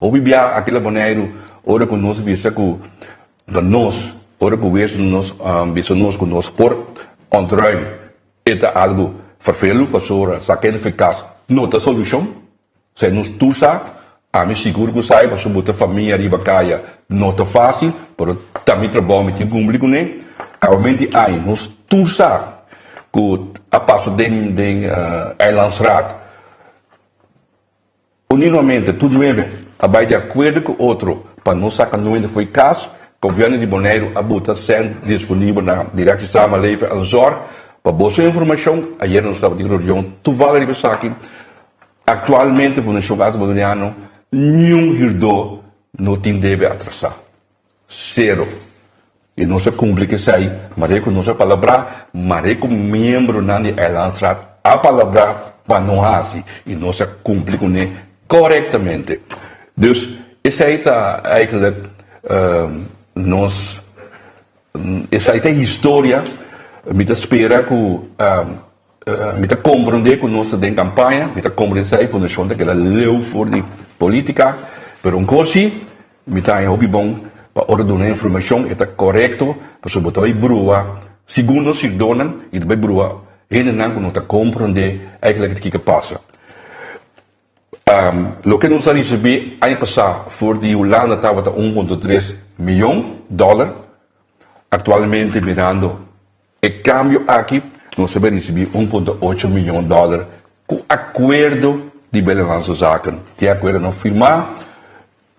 Houve bia aquele boneiro, ora com nós visa com nós, ora com visa nós com nós por ontruim. Eta algo vervelend pasora, sa ken eficaz, nota solução. Se nos tusa, a mim seguro que sai, para botar família riba caia, nota fácil, pero também trabalho me tem público né. Realmente aí nos tusa que a passo den Eilandsraad. Unanimemente, tudo bem, vai de acordo com o outro, para não sacar não foi caso, o governo de Bonaire a botar sendo disponível na direção da lei de zorg, para boa informação, ayer não estava de reunião, tu vale de saque, atualmente, no chocado boliviano, nenhum herdor não tem deve atrasar. Zero. E não se cumpre que sai, mas é com nossa palavra, mas é com membro da Eilandsraad, a palavra para não assim, e não se cumpre com ele corretamente. Dus, essa aí está, eigenlijk, essa aí tem história, me espera que, me compreender que nós temos campanha, me compreender a fundação daquela leu for de política, pero um corsi, me está em hobby bom, para ordenar a informação, é correto, para se botar aí brua, segundo se donam, e depois brua, ainda não está compreender eigenlijk o que passa. Lo que nós recebemos ano passado, for de Holanda estava a 1,3 milhão de dólares, atualmente mirando, e câmbio aqui, nós recebemos 1,8 milhão de dólares, com acordo de Binnenlandse Zaken. Tem acordo não firmar,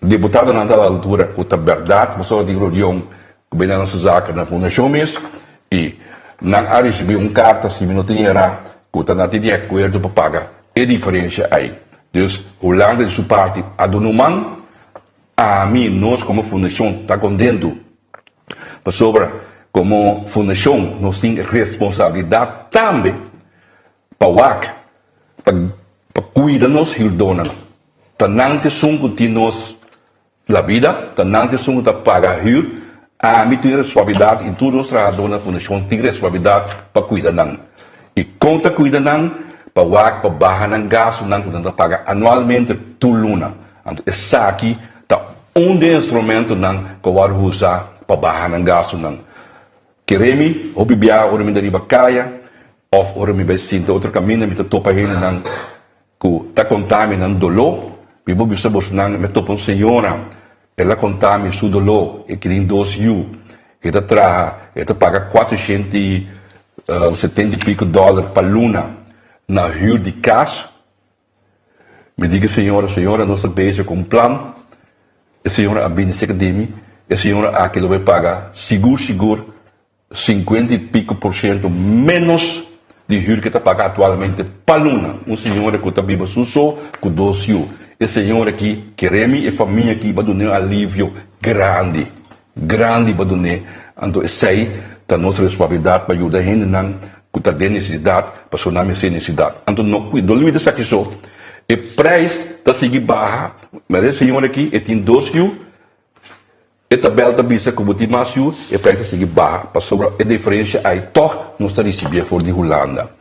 deputado na altura, com a verdade, pessoa de reunião com Binnenlandse Zaken na fundação mesmo, e não recebeu carta, se não tinha, com a de acordo para pagar, é diferença aí. Dus Holanda de sua parte, a Donuman, a mim, nós como fundação, está contendo, sobre como fundação, nós temos responsabilidade também para cuidar nos herdona. Tanante são que nós a vida, tanante são que paga hir, a mim tem responsabilidade e todos os trabalhadores da fundação têm responsabilidade para cuidar não. E conta cuidar não, para baixar ng gasto ng kung paga anualmente tuluna. Então, essa aqui está instrumento ng kawar husa para baixar ng gasto ng kiremi, o bibia, o remi dari bakaya, of o remi besinta, outro caminho, me topa hin ng ku ta contami ng dolo, bibo bisa bos ng me topa senhora, ela contami su dolo, e kiring 2 yu, ita traha, ita paga 470 e pico dólares para luna, na huur de casa, me diga, senhora, nós estamos bezig com um plano, a senhora a bem academia, a senhora aquilo vai pagar, seguro, 50 e pico por cento menos de huur que está pagando atualmente para luna. Senhora que está viva só com 2 yu. A senhora aqui, queremos e família aqui, vai dar um alívio grande para dar. Então, essa aí é a nossa responsabilidade para ajudar a gente que está de necessidade, para sonar sem necessidade. Então, não cuida, não me sabe só. O preço está seguindo barra, mas a senhora aqui, tem 2 yu, a tabela da bisa que tem mais yu, o preço está seguindo barra, para sobrar a diferença aí, toch, nós estamos recebendo fora de Holanda.